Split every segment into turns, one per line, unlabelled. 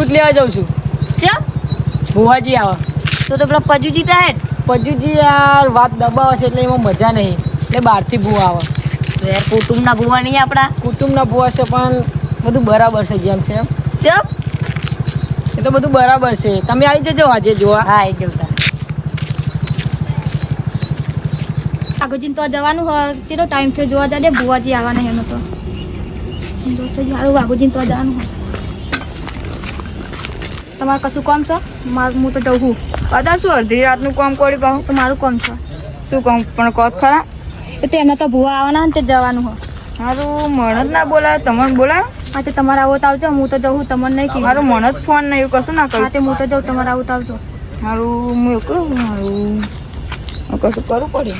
દૂધ લેવા જાઉં છું.
ચમ
ભુવાજી આવે
તો પેલા પજુજી થાય
પજુજી યાર વાત દબાવે છે એટલે એમાં મજા નહીં એટલે બહારથી ભૂવા આવે.
તો યાર કુટુંબના ભુવા નહીં આપણા.
કુટુંબના ભૂવા છે પણ બધું બરાબર છે જેમ છે એમ.
ચમ
એ તો બધું બરાબર છે. તમે આવી જજો આજે જોવા.
હા એ જવતા
આગોજીને તો જવાનું હોય કેટલો ટાઈમ થયો જોવા જાય ભુવાજી આવવાના એનો તો સારું આગોજીને તો જવાનું હોય. તમારે કશું કામ છે? હું તો જઉં છું.
અત્યારે શું અડધી રાતનું કામ કરી પાઉં
તો મારું કામ છે.
શું કામ પણ કોત ખરા
તો એમને તો ભુવા આવવાના ને તે જવાનું હોય.
મારું મને જ ના બોલાય તમને બોલાય.
હા તે તમારે આવો તો આવજો. હું તો જઉં તમને નહીં કીધું.
મારું મને જ ફોન નહીં એવું કશું ના
હા
કરું.
તે હું તો જાઉં તમારે આવું તો આવજો.
મારું હું એકલું મારું કશું કરવું પડે.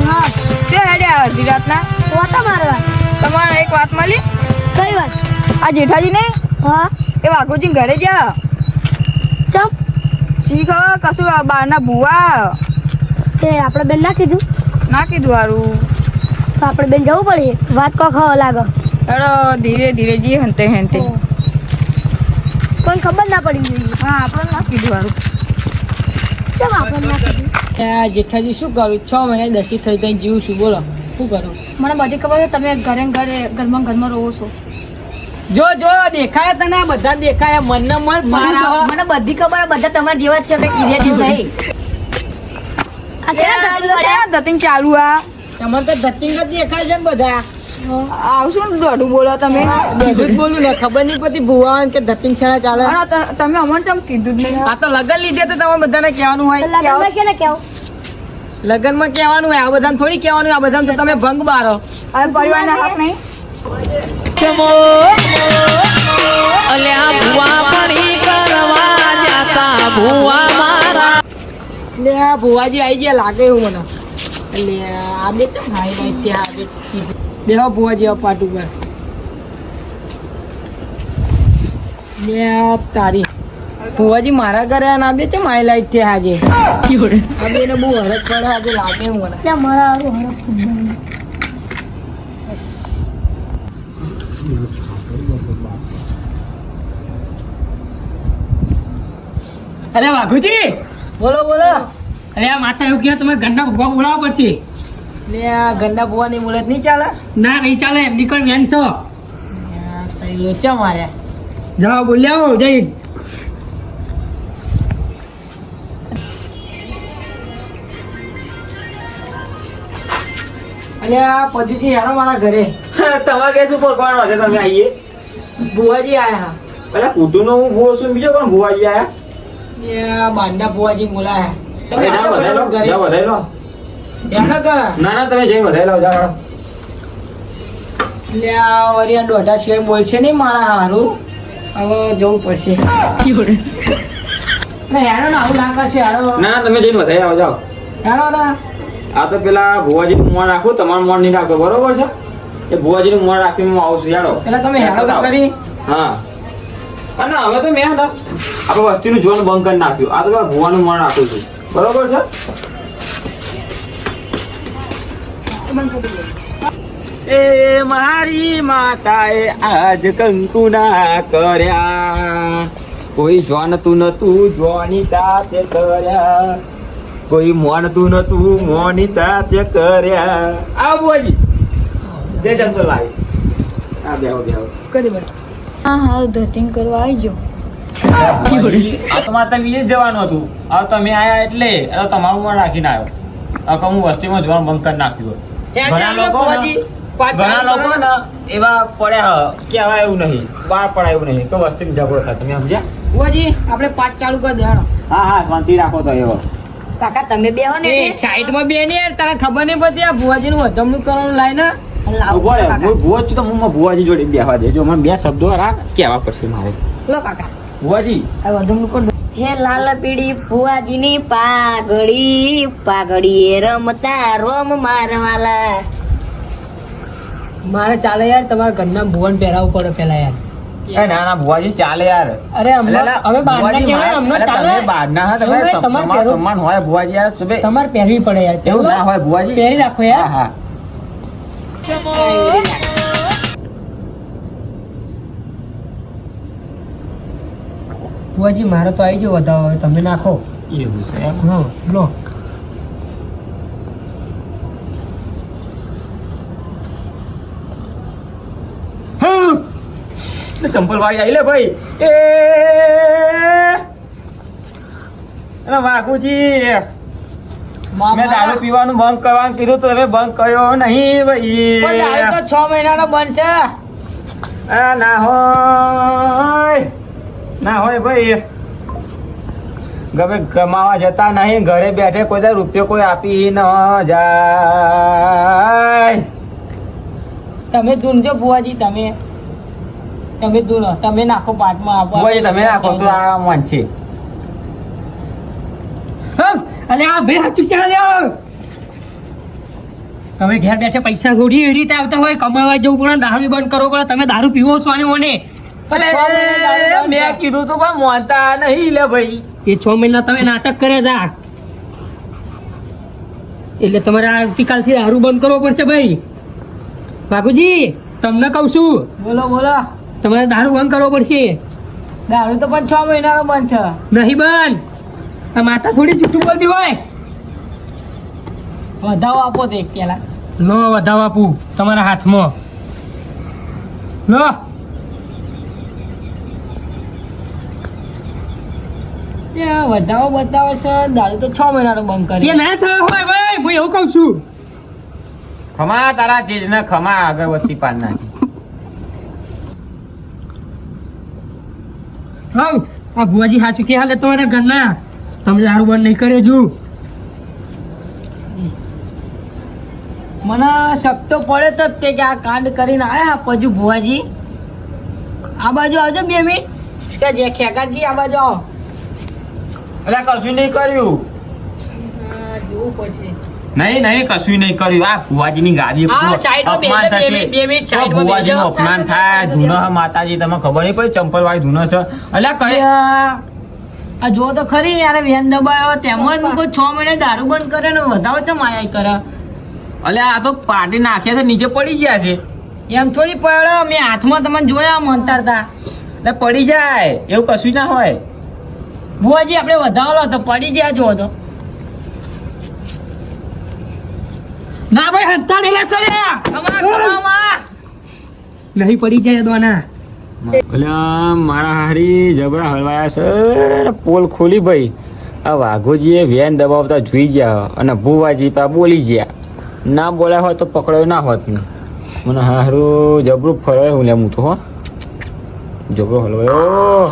હા
બે હેડ્યા અડધી રાતના
વાતા મારવા
તમારે એક વાત મળી.
કઈ વાત?
આ જેઠાજી ને
હા
એ વાઘુજી ઘરે જા
ચમ
શીખ કશું બહારના ભૂવા
તે આપણે બેન ના કીધું
ના કીધું હારું.
તો આપણે બેન જવું પડે. વાત કોક લાગે
અરે ધીરે ધીરે જી હંતે હંતે
કોઈ ખબર ના પડી જોઈએ.
હા આપણે ના કીધું હારું.
કેમ આપણે ના કીધું?
આ જેઠાજી શું કરું 6 મહિના દસી થઈ થઈ જીવું છું બોલો શું કરું.
મને બધી ખબર છે તમે ઘરમાં રહો છો.
જો જો દેખાય તને આ બધા દેખાય મન મન માર આવે.
મને બધી ખબર બધા તમારા જેવા જ છે કઈ કીધે જેવું નહીં. ધતિંગ ચાલુ આ
તમારે તો ધતિંગ જ દેખાય છે ને બધા.
આવશું ને દોઢું બોલો તમે.
બધું જ બોલું ને ખબર નહીં પડતી ભુવા કે ધતિંગ છે ચાલે.
તમે અમને ચમ કીધું જ નહીં.
આ તો લગન લીધે તો તમારે બધાને કહેવાનું હોય.
લગ્નમાં છે ને કેવું?
લગનમાં કહેવાનું હોય આ બધાને થોડી કહેવાનું આ બધાને તો તમે ભંગ બારો.
હવે પરિવારના હક નહીં.
એટલે આ ભુવાજી આવી ગયા લાગે એવું મને. એટલે આ બે તો ભાઈ ભાઈ ત્યાં દેવા ભુવાજી અપાટ ઉપર લે તારી ભુવાજી મારા ઘરે આ બે છે મારી લાઈટ છે આજે. આ બે ને બહુ હરખ પડે આજે લાગે એવું મને.
ત્યાં મારા હારું હરખ ખૂબ બને.
અરે વાઘુજી
બોલો બોલો.
અરે આ માતા એવું કહે તમે ગંડા ભૂવા બોલાવવા પડશે.
લે આ ગંડા ભુવાની મુલત નહીં ચાલે.
ના નહીં ચાલે એમની કોઈ વેન છો
લોચા માર્યા.
જાઓ બોલ્યા આવો જઈ.
અને આ પજુજી હેરો મારા ઘરે
તમારે કે શું પકવાનો છે તમે આવીએ
ભુવાજી આયા.
અરે કુટુંબ નો હું ભૂવો છું બીજો કોણ ભૂવાજી આયા
એ બાંડા ભુવાજી બોલાયા. તમે
ના
આવો
વધાઈ લો
ઘરે.
જાઓ વધાઈ લો
હેડો કે.
ના તમે જઈ વધાઈ લો જાઓ
એટલે આ વળી આ દોઢા સિવાય બોલશે નહીં મારા હારું. હવે જવું પડશે. એટલે હેડો ને આવું ના કરશે હેડો.
ના તમે જઈને વધાઈ આવો જાઓ
હેડો ને.
આ તો પેલા ભુવાજી નું મોં રાખું તમારું મોં નહીં રાખો બરોબર છે એ ભુવાજી નું મોં રાખીને હું આવું છું યાડો
એટલે તમે હેડો તો કરી.
હા અને હવે તો મેં આપણે વસ્તીનું જોવાનું બંધ કરી નાખ્યું આ તો પેલા ભુવાનું મોં રાખું છું બરોબર છે. એ મારી માતાએ આજ કંકુ ના કર્યા કોઈ જોનતું નતું જોની સાથે કર્યા કોઈ મોનતું નતું મોની સાથે કર્યા આવો બોજી જે જમતો લાવી આ બેહો
કરી બસ.
હા હારું ધતિંગ કરવા આવી ગયો.
આ તો માતા વિજય જવાનું હતું હવે તમે આયા એટલે તમારું મોં રાખીને આવ્યો હવે હું વસ્તીમાં જોવાનું બંધ કરી નાખ્યું ઘણા લોકો ને ઘણા લોકો ને એવા પડ્યા કહેવાય એવું નહીં બહાર પડાય એવું નહીં તો વસ્તીમાં ઝઘડો થાય તમે સમજ્યા
ભુવાજી આપણે પાઠ ચાલુ કરી દે હેડો.
હા હા શાંતિ રાખો તો એવો
કાકા તમે બે હો ને
એ સાઈડમાં બે ને યાર તને ખબર નહીં પડતી આ ભુવાજીનું વધમણું કરવાનું લાઈને.
ઉભો રહે હું ભુવો છું તો હું ભુવાજી જોડે બેહવા દેજો મને બે શબ્દો રાખ કહેવા પડશે મારે
લો કાકા
ભુવાજી
આ વધમણું કરી દો.
હે લાલ પીડી ફુવાજીની પાઘડી પાઘડીએ રમતા રોમ મારવાલા.
મારે ચાલે યાર તમારા ઘરના ભુવન પહેરાવવું પડે પેલા યાર.
એ ના ના ભુવાજી ચાલે યાર
અરે અમે બહારના કહેવાય અમને ચાલે.
બહારના હા તમે
એવું નહીં, તમારે
તમારું
પહેરવું.
સન્માન હોય ભુવાજી યાર સુબે
તમારે પહેરવી પડે યાર.
એવું ના હોય ભુવાજી
પહેરી રાખો યાર.
હા હા
ભુવાજી મારો તો આવી ગયો વધાવો હવે તમે નાખો.
એવું છે એમ.
હા લો.
ચંપલ ભાઈ આવી લે ભાઈ. વાઘુજી મેં દારૂ પીવાનું બંધ કરવાનું કીધું તો તમે બંધ કર્યો નહીં ભાઈ.
પણ દારૂ તો 6 મહિનાનો બંધ છે.
આ ના હોય ભાઈ. ગમે કમાવા જતા નહીં, ઘરે બેઠે કોઈ દર રૂપિયો કોઈ આપી ન જાય.
તમે ધૂનજો ભુવાજી, તમે ધૂનો, તમે નાખો પાટમાં આપો.
ભાઈ તમે નાખો તો આ મન છે.
અલે આ ભાઈ હાચું ક્યાં લ્યો? તમે ઘેર બેઠે પૈસા છોડી એવી રીતે આવતા હોય, કમાવા જવું પડે, દારૂ બંધ કરવો પડે, તમે દારૂ પીવો છો ને મને.
ભલે મેં કીધું તો પણ મોનતા નહીં લે ભાઈ.
એ 6 મહિના તમે નાટક કર્યા હતા, એટલે તમારે આવતીકાલથી દારૂ બંધ કરવો પડશે ભાઈ. બાપુજી તમને કહું છું,
બોલો બોલો.
તમારે દારૂ બંધ કરવો પડશે.
દારૂ તો પણ 6 મહિનાનો બંધ છે.
નહીં બંધ. આ માતા થોડી જૂઠું બોલતી હોય.
વધાવો આપો તે પેલા.
લો વધાવો આપું તમારા હાથમાં. લો
વધાવો બતાવે છે, દારૂ તો 6 મહિનાનો બંધ
એ
કરે.
ના થયો હોય ભાઈ, હું એવું કહું છું.
ખમા તારા તેજ ને ખમા અગરબત્તી પાન નાખી.
હા આ ભુવાજી સાચું કે હાલે તમારા ઘરના, તમે દારૂ બંધ નહીં કર્યો છું.
મને શક તો પડે તો જ તે કે આ કાંડ કરીને આયા પજુ ભુવાજી. આ બાજુ આવજો 2 મિનિટ. કે જે ખેકાજી આ બાજુ આવો.
એટલે કશું નહીં કર્યું.
જોવું પડશે.
નહીં કશું નહીં કર્યું. આ ભુવાજીની ગાદી
હા, સાઈડમાં
અપમાન
બેસો,
થશે.
બે મિનિટ
તો
સાઈડમાં
ભુવાજીનું
બેસો.
અપમાન થાય. ધૂનો હે માતાજી, તમે ખબર નહીં પડી ચંપલ વાળી ધૂનો છે. એટલે કહે
આ જો તો ખરી યાર, વેન દબાયો તેમાં જ કોઈ 6 મહિને દારૂ બંધ કરે ને વધાવો તો માયા કરે.
એટલે આ તો પાટી નાખ્યા છે, નીચે પડી ગયા છે.
એમ થોડી પડ્યો, મેં હાથમાં તમને જોયા મંતરતા.
એટલે પડી જાય એવું કશું ના હોય.
ભુવાજી આપણે વધાવો તો પડી ગયા જો તો.
ના ભાઈ હંતા નહીં લેશો લ્યા.
કમા.
નહીં પડી જાય દોના.
એટલે મારા હારી જબરા હલવાયા છે ને પોલ ખોલી ભાઈ. આ વાઘોજીએ વેન દબાવતા જોઈ ગયા અને ભુવાજી પા બોલી ગયા. ના બોલ્યા હોત તો પકડાયો ના હોત ને. મને હારું જબરું ફરવાય હું લે હું તો હો જબરો હલવાયો.